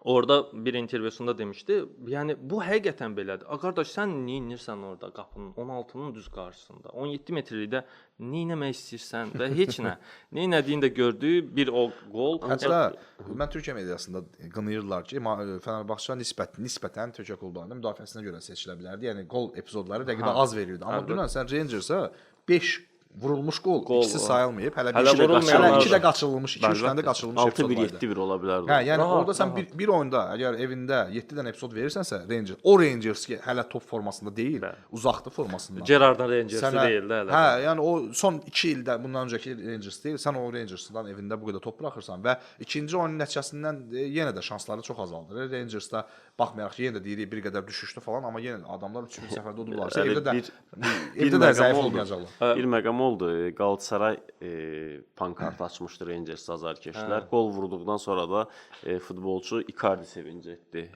orada bir intervyusunda demişdi. Yəni bu həqiqətən belədir. Qardaş, sən niyə inirsən orada qapının 16-nın düz qarşısında? 17 metrlikdə nə etmək istəyirsən və heç nə. Nə etdiyini də gördü. Bir o qol. Hətta mən Türkiyə mediasında qınayırlar ki, Fenerbahçe nisbətən Türkiyə klublarında müdafiəsinə görə seçilə bilərdi. Yəni qol epizodları dəqiqə az verirdi. Amma dünən sən Rangersə 5 vurulmuş qol, ikisi sayılmayıb. Hələ 2 də qaçırılmış, 2-3 dənə də qaçırılmış epizod var. 6-1, 7-1 ola bilərdi. Hə, yəni orada sən bir oyunda əgər evində 7 dənə epizod verirsənsə, Rangers ki, hələ top formasında deyil, uzaqdır formasında. Gerard'ın Rangersi deyil də hələ. Hə, yəni o son 2 ildə bundan öncəki Rangers deyil, sən o Rangersdan evində bu qədər top buraxırsan və ikinci oyunun nəticəsindən yenə də şansları çox azaldır. Rangersda baxmayaraq ki, yenə də deyirik bir qədər düşüşdü falan, amma yenə adamlar 3-cü səfərdə udurlarsa, evdə də zəif olmayacaqlar. Bir məqam oldu. Galatasaray pankart açmışdı Rangers azarkeşlər. Qol vurduqdan sonra da futbolçu Icardi sevinci etdi.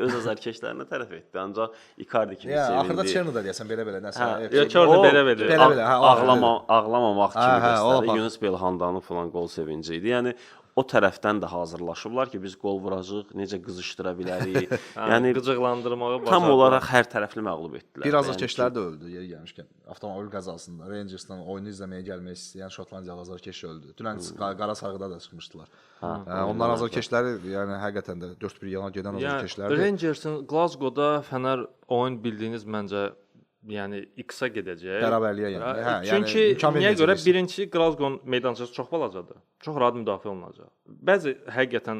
Öz azarkeşlərinə tərəf etdi. Ancaq Icardi kimi sevindi. Axırda Çerno da deyəsən belə nəsə. Çerno belə. Ağlamamaq kimi göstərdi. Yunus Belhandanın falan qol sevinci idi. Yəni o tərəfdən də hazırlaşıblar ki, biz qol vuracağıq, necə qızışdıra bilərik. Yəni qıcıqlandırmağı tam olaraq hər tərəfli məğlub etdilər. Bir azarkeşlər də öldü yeri gəlmişkən. Avtomobil qəzasında Rangersdan oyunu izləməyə gəlmək istəyən Şotlandiyalı azarkeş öldü. Dünən qara sarğıda da çıxmışdılar. Onlar azarkeşləri yəni həqiqətən də 4-1 yana gedən azarkeşlərdir. Rangersin Glasgow-da Fənər oyun bildiyiniz məncə yəni X-a gedəcək. Bərabərliyə yəni. Hə, çünki niyə görə birinci Glasgow meydançası çox balacadır. Çox rahat müdafiə olunacaq. Bəzi həqiqətən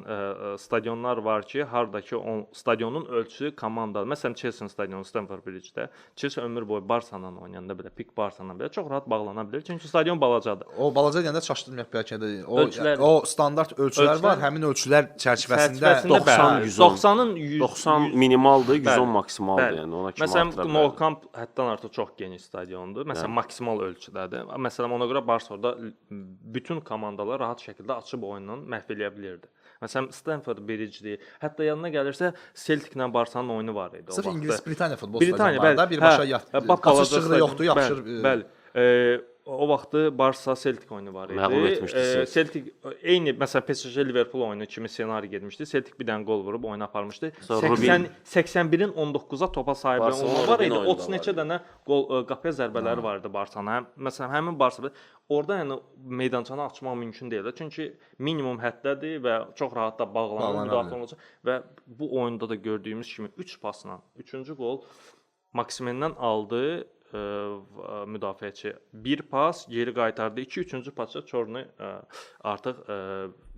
stadionlar var ki, hardakı o stadionun ölçüsü komanda. Məsələn, Chelsea stadionu Stamford Bridge-də Chelsea ömür boyu Barsa-la oynayanda belə, Pik Barsa-la belə çox rahat bağlana bilər. Çünki stadion balacadır. O balaca deyəndə çaşdırmayaq bəlkə də. O standart ölçülər var. Həmin ölçülər çərçivəsində 90 minimaldır, 110 maksimaldır. Yəni ona kimi məsələn, Nou Camp həddən artıq çox geniş stadiondur. Məsələn, maksimal ölçüdədir. Məsələn, ona görə Barsa orada bütün komandalar rahat şəkildə açıb oyununu məhv eləyə bilirdi. Məsələn, Stamford Bridge-dir. Hətta yanına gəlirsə Celtic-lə Barsanın oyunu var idi o vaxtda. Sırf İngilis Britaniya futbol stadionlarında birbaşa qaçışıqlı yoxdur, yapışır. Bəli. O vaxtı Barsa Celtic oyunu var idi. Məğlub etmişdi Celtic eyni məsələn PSG Liverpool oyunu kimi ssenari getmişdi. Celtic bir dənə qol vurub oyunu aparmışdı. 81-in 19-a topa sahib olmaq var idi. 30 neçə dənə qol qapıya zərbələri var idi Barsanın. Məsələn, həmin Barsa orada yəni meydançanı açmaq mümkün deyil. Çünki minimum həddədir və çox rahat da bağlanır, müdafiə olunacaq və bu oyunda da gördüyümüz kimi 3 pasla 3-cü qol Maksimendən aldı. Müdafiəçi bir pas geri qaytardı. 2-3-cü pasda Çornu artıq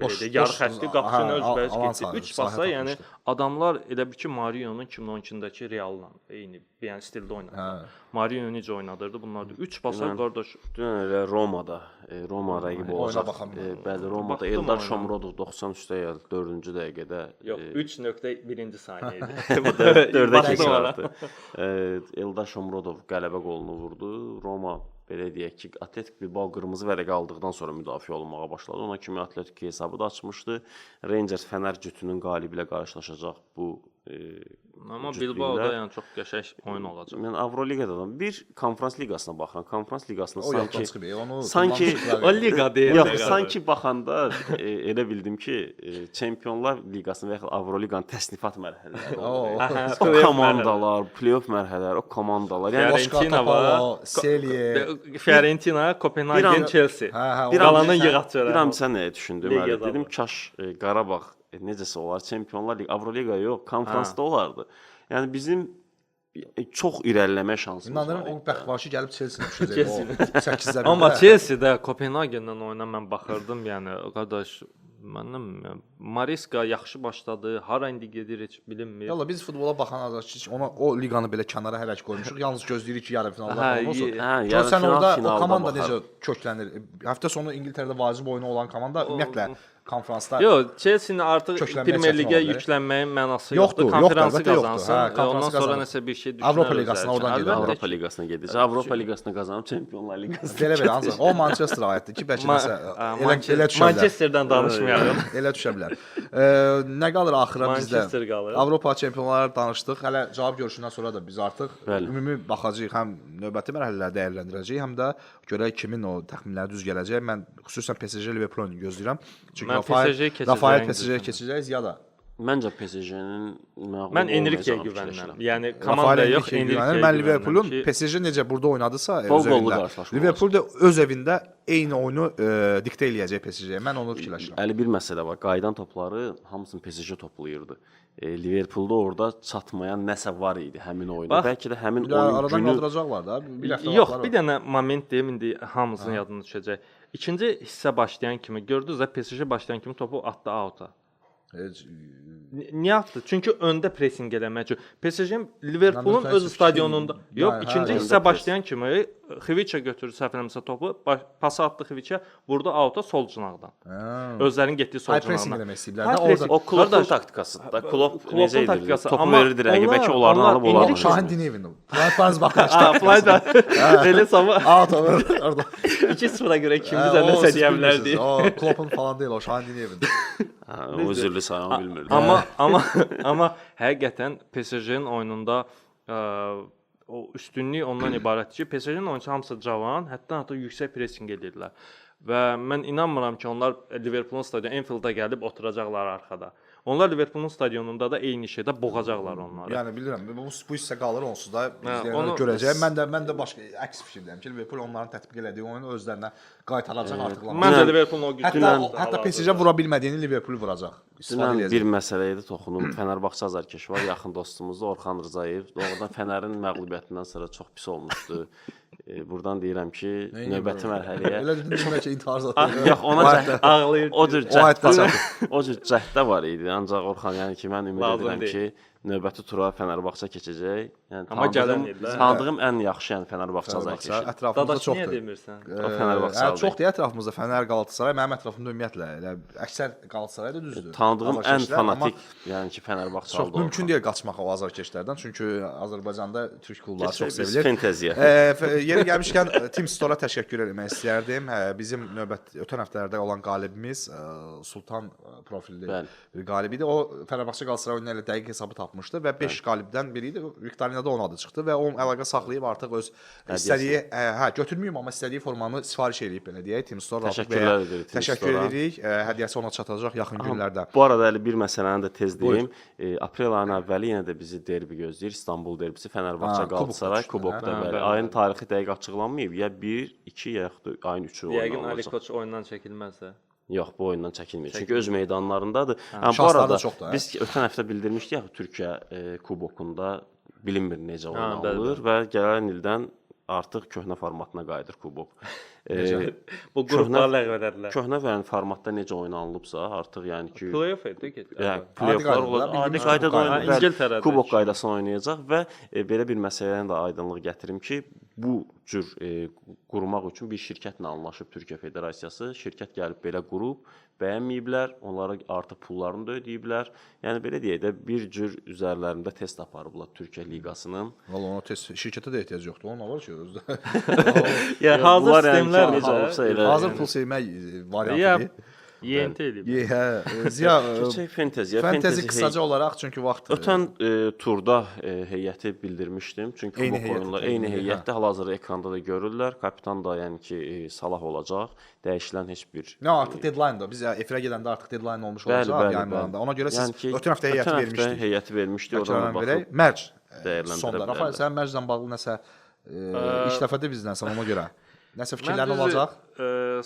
Boş- belə yarı boş- xətti hə, qapısını özbəyiz alan keçdi. sahə- 3 pasa, sahə yəni tapmışdı. adamlar elə bil ki Mario'nun 2012-dəki Realla eyni, yəni stildə oynadılar. Mario necə oynadırdı bunlar da 3 pasa qardaş. Dünən elə Romada, Roma rəqib oyuna olacaq. baxan Bəli, Romada Baxdım Eldar oyuna. Shomurodov 93-də ya 4-cü dəqiqədə Yox, 3.1-ci saniyə idi. Bu da 4-ə baxdım keçdi. ona. Eldar Shomurodov qələbə qolunu vurdu. Roma belə deyək ki, Atletik Bilbao qırmızı vərəq aldıqdan sonra müdafiə olunmağa başladı. Ona kimi Atletik hesabı da açmışdı. Rangers Fənər cütünün qalibi ilə qarşılaşacaq bu Amma Bilbao-da yəni çox qəşəng oyun olacaq. Mən Avroliqadan bir konferans liqasına baxıram. Konferans liqasında O yaddan sanki çıxıb. Onu sanki O liqa deyil. yox, sanki baxanda elə bildim ki, Çempionlar Liqasının və ya Avroliqanın təsnifat mərhələləri olur. O komandalar, play-off mərhələləri, o komandalar. Yəni Fiorentina var, Selye. Fiorentina, Kopenhagen, Chelsea. Bir Qalanın yığacaqları. Bir an sən nəyə düşündüm? Liqada Dedim var. kaş Qarabağ necəsə olar, Çempionlar Liqası, Avroliqa yox, konfransda olardı. Yəni bizim çox irəliləmə şansımız var. İnanıram o bəxt var ki, gəlib Chelsea düşəcək. O 8-də. Amma Chelsea-də Kopenhagenlə oyuna mən baxırdım, yəni qardaş mənim Mariska yaxşı başladı. Hara indi gedir heç bilinmir. Yalla biz futbola baxan azarçı ona o liqanı belə kənara hərək qoymuşuq. Yalnız gözləyirik ki, yarı finalda falan olsun. yarı Sən final, orada o finalda komanda baxar. necə köklənir? Həftə sonu İngiltərədə vacib oyunu olan komanda ümumiyyətlə konfransda Yox, Chelsea-nin artıq Köklənməyə Premier çətin Liqə ola bilər. yüklənməyin mənası Yoxdur, yoxdur. Konfransı əlbəttə yoxdur. qazansın. Hə, konfransı Ondan sonra qazansın. nəsə bir şey düşünər. Avropa Liqasına oradan özləri. gedir. Əlbəttə Avropa ki. Liqasına gedəcək. Avropa Liqasına qazanıb Çempionlar Liqasına. belə belə ancaq o Manchester aiddir ki, bəlkə nəsə elə düşə bilər. Manchesterdən danışmayalım. Elə düşə bilər. Nə qalır axıra bizdə? Manchester qalır. Avropa çempionları danışdıq. Hələ cavab görüşündən sonra da biz artıq Bəli. ümumi baxacağıq, həm növbəti mərhələləri dəyərləndirəcəyik, həm də görək kimin o təxminləri düz gələcək. Mən xüsusən PSG Liverpool oyunu gözləyirəm. Çünki Mən PSG-yə keçəcəyini Rafael PSG-yə düşünürəm. keçəcək ya da Məncə PSG-nin məğlub Mən Enrique-yə olmayacağını güvənirəm. fikirləşirəm. Yəni Rafael komanda yox, Enrique-yə güvənir. Enrique-yə Mən Liverpoolun güvənirəm ki, PSG necə burada oynadısa öz Qol-qollu evində, qarşılaşma Liverpool da öz evində eyni oyunu diktə eləyəcək PSG-yə. Mən onu fikirləşirəm. Əli bir məsələ var. Qayıdan topları hamısını PSG toplayırdı. Liverpoolda orada çatmayan nəsə var idi həmin oyunda. Bax, Bəlkə də həmin Ya, oyun aradan günü qaldıracaqlar da. Bir həftə yox, vaxtları bir dənə moment deyim indi hamımızın yadına düşəcək. İkinci hissə başlayan kimi gördünüz də PSG başlayan kimi topu atdı out'a. Heç- Niyə atdı? Çünki öndə pressinq eləmək üçün. PSG-nin Liverpoolun Mən öz də stadionunda. fikir- Yox, yəni, ikinci hə, hissə öndə başlayan kimi Xviça götürdü səhv eləmirəmsə topu, pası atdı Xviça, vurdu out'a sol cinaqdan. Hə. Özlərinin getdiyi sol High pressing cinaqdan. eləmək istəyiblər High də pressing. orada. o Kloppun Qardaş, taktikasıdır da. Klopp Kloppun necə edir? taktikası. Topu Amma verirdi rəqibə ki, onlar onları alıb Enrique- Şahin olanı. Dinevin. Franz baxın. Flyda. Elə sabah Out orada. 2-0-a görə ikimiz Hə, də o nəsə siz deyə bilmirsiniz. bilərdik. O Kloppun falan deyil, o Şahin Dinevin. O üzrlü sayma bilmirdim. Amma həqiqətən PSG-nin oyununda o üstünlük ondan ibarətdir ki, PSG-nin oyunçusu hamısı cavan, hətta yüksək pressinq edirlər. Və mən inanmıram ki, onlar Liverpoolun stadionu Anfield-da gəlib oturacaqlar arxada. Onlar Liverpoolun stadionunda da eyni şeydə boğacaqlar onları. Yəni bilirəm, bu hissə qalır onsuz da izləyənlər onu- görəcək. Mən də başqa əks fikirdəyəm ki, Liverpool onların tətbiq elədiyi oyunu özlərinə qaytaracaq artıqlar. Məncə Liverpoolun o gücünü Hətta PSG vura bilmədiyini Liverpool vuracaq. İstifadə Dünən edəcək. bir məsələyə də toxunum. Fenerbahçe azarkeş var, yaxın dostumuzdur Orxan Rzayev. Doğrudan Fənərin məğlubiyyətindən sonra çox pis olmuşdu. Buradan deyirəm ki, növbəti mərhələyə Elə dedim bəlkə intihar zadı. yox, ona ağlayır. o cür O həddə cəhdə, o cür cəhdə var idi. Ancaq Orxan, yəni ki, mən ümid Lazım edirəm deyil. ki, növbəti tura Fenerbahçe keçəcək. Yəni Amma gələn ildə- tanıdığım ən yaxşı yəni Fenerbahçe azarkeşi. Ətrafımızda Dadaş niyə çoxdur. demirsən? O Fenerbahçe aldı. Çoxdur ətrafımızda Fənər, Qalatasaray, mənim ətrafımda ümumiyyətlə elə əksər Qalatasaray da düzdür. Tanıdığım ən Azarkeşlər, amma fanatik, yəni ki, Fenerbahçe çox aldı. mümkün deyil qaçmaq o azarkeşlərdən, çünki Azərbaycanda türk klubları çox Biz sevilir. fantaziya. Yeri gəlmişkən Team Store-a təşəkkür etmək istərdim. Bizim ötən həftələrdə olan qalibimiz Sultan profilli Bəli. bir qalib idi. O Fenerbahçe Qalatasaray oyunu ilə dəqiq hesabı tapmışdı və 5 qalibdən biri idi. Viktorinada onun adı çıxdı və o əlaqə saxlayıb artıq öz istədiyi, götürməyim amma istədiyi formanı sifariş edib belə deyək. Team Store Təşəkkürlər edirik Team Təşəkkür Store-a. edirik. Hədiyyəsi ona çatacaq yaxın günlərdə. Bu arada əli bir məsələni də tez deyim. Aprel ayının əvvəli yenə də bizi derbi gözləyir. İstanbul derbisi Fenerbahçe Qalatasaray kubokda Hə, bəli. bəli. Ayın tarixi dəqiq açıqlanmayıb. Ya 1, 2 ya yaxud da ayın 3-ü Yəqin Ali oynanacaq. Koç oyundan çəkilməzsə. Yox, bu oyundan çəkilmir. Çünki öz meydanlarındadır. Bu Şansları da arada çoxdur, hə? biz ötən həftə bildirmişdik axı Türkiyə kubokunda bilinmir necə bəli, oynanılır və gələn ildən artıq köhnə formatına qayıdır kubok. Bu qrupları ləğv edədilər. Köhnə formatda necə oynanılıbsa, artıq yəni ki, Play-off idi getdi. yəni play-offlar olacaq. Adi qaydada oynayacaq. İngiltərədə Kubok qaydasında oynayacaq və belə bir məsələyə də aydınlıq gətirim ki, bu cür qurmaq üçün bir şirkətlə anlaşıb Türkiyə Federasiyası. Şirkət gəlib belə qurub, bəyənməyiblər, onlara artıq pullarını da ödəyiblər. Yəni belə deyək də bir cür üzərlərində test aparıblar Türkiyə liqasının. Valla ona test şirkətə də ehtiyac yoxdur. Ona var ki, özdə. Yəni hazır Bunlar yəni sistemlər ki, necə olubsa elə. Hazır pul sevmək variantıdır. YNT eləyib. Ziya, Keçək fanteziya. fantezi qısaca olaraq çünki vaxt Ötən turda heyəti bildirmişdim. Çünki Eyni bu oyunlar eyni heyətdə hal-hazırda ekranda da görürlər. Kapitan da yəni ki Salah olacaq. Dəyişilən heç bir nə artıq deadline-da. Biz efirə gedəndə artıq deadline olmuş Bəli, olacaq bəli, yəni bəli. Ona görə siz Yəni ki, ötən həftə heyəti vermişdik. Heyəti vermişdik. Oradan Oradan baxıb mərc dəyərləndirə sonda. bilərlər. Rafael, sən mərclə bağlı nəsə iş dəfədə bizdən ona görə. Nəsə fikirlərin Mən düzü, olacaq?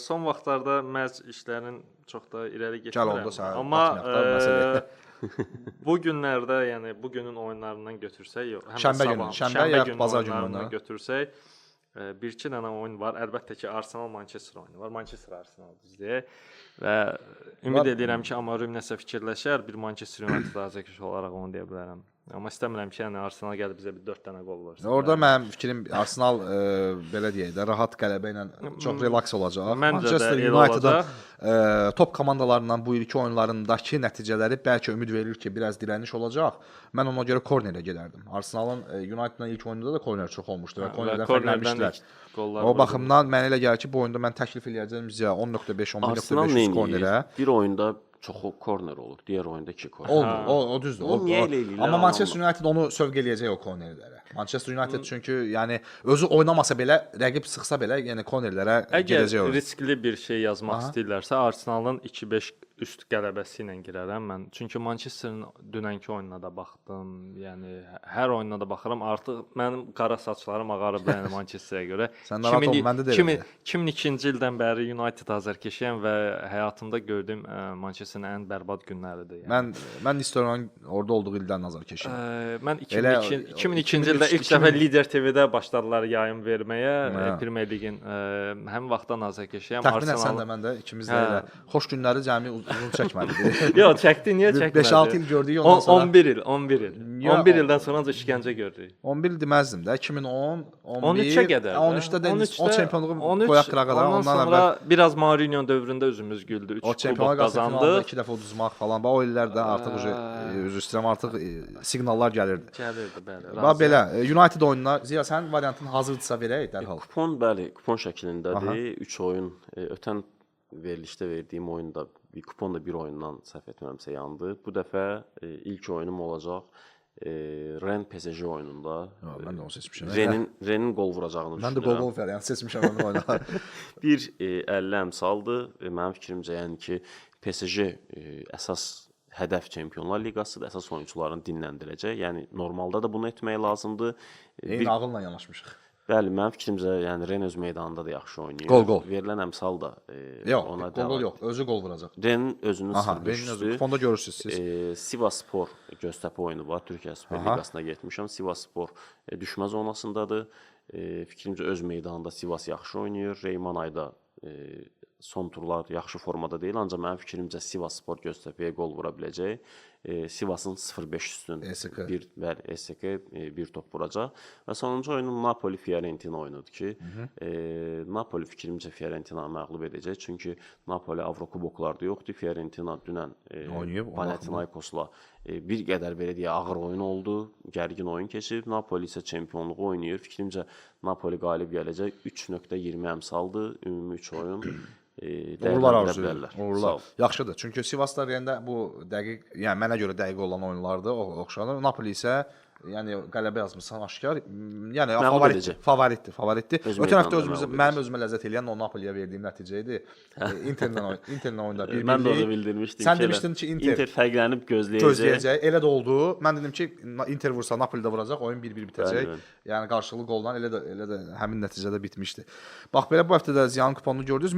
Son vaxtlarda mərc işlərin çox da irəli Gəl getmirəm. oldu sən. Amma bu günlərdə, yəni bu günün oyunlarından götürsək, yox, Şənbə günü, şənbə ya bazar günü oyunlarından götürsək, bir-iki dənə oyun var. Əlbəttə ki, Arsenal Manchester oyunu var. Manchester Arsenal düzdür. Və ümid edirəm ki, Amorim nəsə fikirləşər, bir Manchester United azərkeş olaraq onu deyə bilərəm. Amma istəmirəm ki, yəni Arsenal gəlib bizə bir 4 dənə qol versin. Orada mənim fikrim Arsenal belə deyək də rahat qələbə ilə çox relaks olacaq. Manchester United-ın top komandalarından bu ilki oyunlarındakı nəticələri bəlkə ümid verir ki, biraz dirəniş olacaq. Mən ona görə kornerə gedərdim. Arsenalın United-la ilk oyununda da korner çox olmuşdu və kornerdən fərqlənmişdilər. O baxımdan mənə elə gəlir ki, bu oyunda mən təklif eləyəcəm bizə 10.5, 11.5 kornerə. Bir oyunda çoxu korner olur, digər oyunda 2 korner. Olmur, o düzdür. O niyə elə eləyirlər? Amma Manchester United onu sövq eləyəcək o kornerlərə. Manchester United çünki yəni özü oynamasa belə, rəqib sıxsa belə, yəni kornerlərə gedəcək o. Əgər riskli bir şey yazmaq istəyirlərsə, Arsenalın 2-5 üst qələbəsi ilə girərəm mən. Çünki Manchesterin dünənki oyununa da baxdım. Yəni hər oyununa da baxıram. Artıq mənim qara saçlarım ağarıb yəni Manchesterə görə. Sən narahat olma, məndə də elə. 2002-ci ildən bəri United azərkeşiyəm və həyatımda gördüyüm Manchesterin ən bərbad günləridir. Yəni. Mən Nistelrooyun orada olduğu ildən azərkeşiyəm. Mən 2002-ci ildə ilk dəfə Lider TV-də başladılar yayım verməyə. Premier Liqin həmin vaxtdan azərkeşiyəm. Təxminən sən də mən də ikimiz də elə xoş günləri cəmi uzun çəkmədi. Yox, çəkdi, niyə çəkmədi? 5-6 il gördük ondan sonra. 11 il. 11 ildən sonra da işgəncə gördük. 11 il deməzdim də. 2010, 11, 13-ə qədər. 13-də də o çempionluğu qoyaq qırağa da. Ondan sonra biraz Mourinho dövründə üzümüz güldü. 3 kubok qazandı. 2 dəfə uduzmaq falan. O illərdə artıq üzr istəyirəm, artıq siqnallar gəlirdi. Gəlirdi, bəli. Bax belə United oyununa Ziya sən variantın hazırdırsa verək dərhal. Kupon bəli, kupon şəklindədir. 3 oyun ötən verilişdə verdiyim oyunda bir kuponda bir oyundan səhv etmirəmsə yandı. Bu dəfə ilk oyunum olacaq Ren PSG oyununda. Mən də onu seçmişəm. Renin qol vuracağını düşünürəm. Mən də qol variant seçmişəm onu oyuna. 1.50 əmsaldır. Mənim fikrimcə yəni ki PSG əsas hədəf Çempionlar Liqasıdır. Əsas oyunçularını dinləndirəcək. Yəni normalda da bunu etmək lazımdır. Eyni ağılla yanaşmışıq. Bəli, mənim fikrimcə, yəni Ren öz meydanında da yaxşı oynayır. Qol. Verilən əmsal da ona qol yox, özü qol vuracaq. Renin özünün 0-5-üstü. Kuponda görürsüz siz. Sivasspor Göztepe oyunu var. Türkiyə Süper Liqasına getmişəm. Sivasspor düşmə zonasındadır. Fikrimcə öz meydanında Sivas yaxşı oynayır. Reyman ayda son turlar yaxşı formada deyil, ancaq mənim fikrimcə Sivasspor Göztepeyə qol vura biləcək. Sivasın 0-5 üstün bir SK bir top vuracaq. Və sonuncu oyunun Napoli Fiorentina oyunudur ki, Napoli fikrimcə Fiorentina məğlub edəcək. Çünki Napoli Avrokuboklarda yoxdur. Fiorentina dünən Panathinaikosla bir qədər belə deyə ağır oyun oldu. Gərgin oyun keçib. Napoli isə çempionluğu oynayır. Fikrimcə Napoli qalib gələcək. 3.20 əmsaldır ümumi 3 oyun. Uğurlar arzulayırlar. Uğurlar. Yaxşıdır. Çünki Sivasda deyəndə bu dəqiq, yəni mənə görə dəqiq olan oyunlardır, oxşanır. Napoli isə yəni qələbə yazmısan aşkar. Yəni favoritdir. Ötən həftə mənim özümə ləzzət eləyən o Napoliyə verdiyim nəticə idi. Interlə oyunda 1-1. Mən də onu bildirmişdim. Sən demişdin ki, Inter fərqlənib gözləyəcək. Elə də oldu. Mən dedim ki, Inter vursa Napoli də vuracaq, oyun 1-1 bitəcək. Yəni qarşılıqlı qolla elə də həmin nəticədə bitmişdi. Bax belə bu həftə də ziyan kuponunu gördünüz.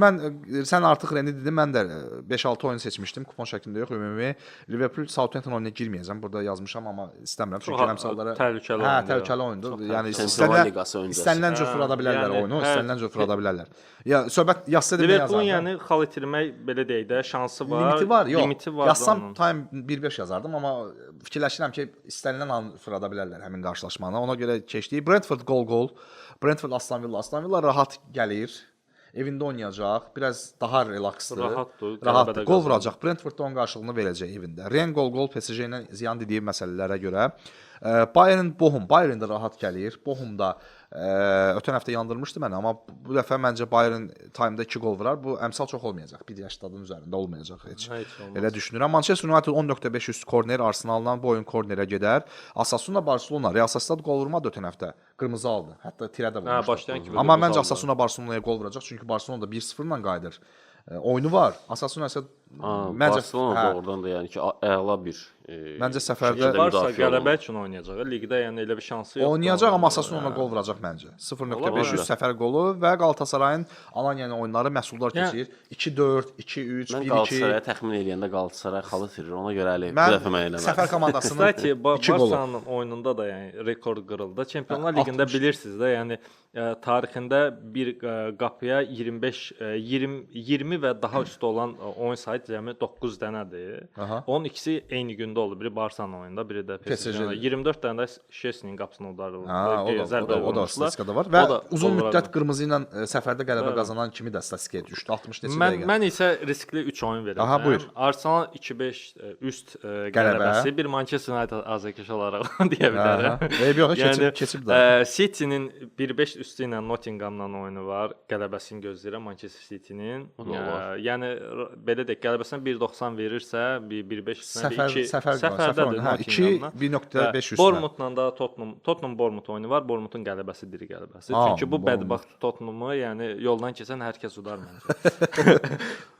Sən artıq Reni dedin, mən də 5-6 oyun seçmişdim. Kupon şəklində yox, ümumi Liverpool Southampton oyununa girməyəcəm. Burada yazmışam, amma istəmirəm çünki həmsə misallara təhlükəli hə, oyundur. təhlükəli oyundur. Yəni Çempionlar Liqası öncəsi. istənilən cür fırlada bilərlər yəni oyunu, hər- istənilən cür fırlada bilərlər. Ya söhbət yazsa demək Liverpoolun yazardım. yəni xal itirmək belə deyək də şansı var. Limiti var, yox. Limiti var. Yazsam time 1-5 yazardım, amma fikirləşirəm ki, istənilən an fırlada bilərlər həmin qarşılaşmanı. Ona görə keçdik. Brentford gol. Brentford Aston Villa. Aston Villa rahat gəlir. Evində oynayacaq. Biraz daha relaksdır. Rahatdır, Rahat qələbədə gol qazanır. vuracaq. Brentford da onun qarşılığını verəcək evində. Ren gol PSG ilə ziyan dediyi məsələlərə görə Bayern Bochum. Bayern də rahat gəlir. Bochum da ötən həftə yandırmışdı məni, amma bu dəfə məncə Bayern time-da 2 gol vurar. Bu əmsal çox olmayacaq. 1 stadın üzərində olmayacaq heç. Heç olmaz. Elə düşünürəm. Manchester United 10.5 üst korner Arsenaldan bu oyun kornerə gedər. Asasuna Barcelona Real Sociedad gol vurmadı ötən həftə. Qırmızı aldı. Hətta tirə də vurmuşdu. başlayan kimi Amma qırmızı məncə aldı. Asasuna Barcelonaya gol vuracaq, çünki Barcelona da 1-0 ilə qayıdır. Oyunu var. Asasuna isə məncə Barcelona doğrudan da yəni ki, əla bir Məncə səfərdə şəkildə Barsa müdafiə qələbə olunur. üçün oynayacaq. Liqdə yəni elə bir şansı yoxdur. oynayacaq, amma Asasuna ona gol vuracaq məncə. 0.5 üst səfər qolu və Qalatasarayın Alanya'nın oyunları məhsuldar keçir. 2-4, 2-3, Mən 1-2. Qalatasaraya təxmin eləyəndə Qalatasaray xalı itirir. Ona görə əli bu Mən dəfə mən eləmədim. səfər komandasının Kстати, 2 qolu. Barsanın oyununda da yəni rekord qırıldı. Çempionlar 60. Liqində bilirsiniz də, yəni tarixində bir qapıya 25 20 və daha üstü olan oyun sayı cəmi 9 dənədir. Aha. Onun ikisi eyni gündə oldu. Biri Barsanın oyununda, biri də PSG-nin. 24 dənə də Şesinin qapısına udarıldı. Ha, o da statistikada var və O da uzun gol müddət vurardı. qırmızı ilə səfərdə qələbə qazanan kimi də statistikaya düşdü. 60 neçə dəqiqə. Mən isə riskli 3 oyun verirəm. Aha, buyur. Arsenal 2-5 üst qələbəsi, bir Manchester United azərkeş olaraq deyə bilərəm. Eyb yox, keçib də. City-nin 1-5 üstü ilə Nottingham-dan oyunu var. Qələbəsini gözləyirəm Manchester City-nin. Yəni belə deyək, qələbəsinə 1.90 verirsə, 1.5 üstünə 2 səfərdədir. Hə, 2 1.5 üstünə. Bournemouthla da Tottenham Bournemouth oyunu var. Bournemouthun qələbəsi diri qələbəsi. Çünki bu bədbəxt Tottenhamı, yəni yoldan keçən hər kəs udar məncə.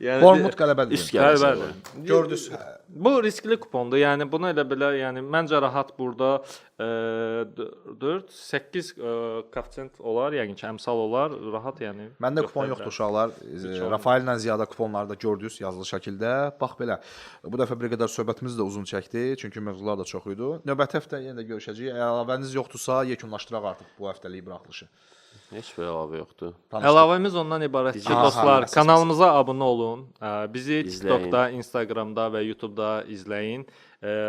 Yəni Bournemouth qələbədir. Üst qələbəsi. Bəli. Gördünüz. Bu riskli kupondur. Yəni bunu elə belə, yəni məncə rahat burada 4-8 koeffisient olar, yəni ki, əmsal olar, rahat yəni. Məndə kupon yoxdur uşaqlar. Rafaellə ziyadə kuponları da gördünüz yazılı şəkildə. Bax belə. Bu dəfə bir qədər söhbətimiz də uzun çəkdi, çünki mövzular da çox idi. Növbəti həftə yenə də görüşəcəyik. Əlavəniz yoxdursa, yekunlaşdıraq artıq bu həftəlik buraxılışı. Heç bir əlavə yoxdur. Əlavəmiz ondan ibarətdir ki, dostlar, kanalımıza abunə olun. Bizi İzləyin. TikTokda, Instagramda və YouTube'da izləyin.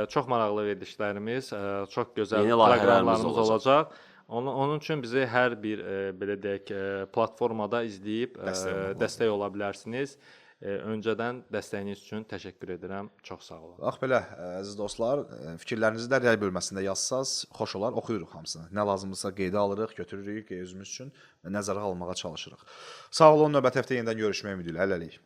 Çox maraqlı verilişlərimiz, çox gözəl Yeni layihələrimiz proqramlarımız olacaq. olacaq. Onun üçün bizi hər bir belə deyək platformada izləyib dəstək ola bilərsiniz. Öncədən dəstəyiniz üçün təşəkkür edirəm. Çox sağ olun. Bax belə, əziz dostlar, fikirlərinizi də rəy bölməsində yazsaz, xoş olar, oxuyuruq hamısını. Nə lazımdırsa qeydə alırıq, götürürük özümüz üçün və nəzərə almağa çalışırıq. Sağ olun, növbəti həftə yenidən görüşmək ümidi ilə. Hələlik.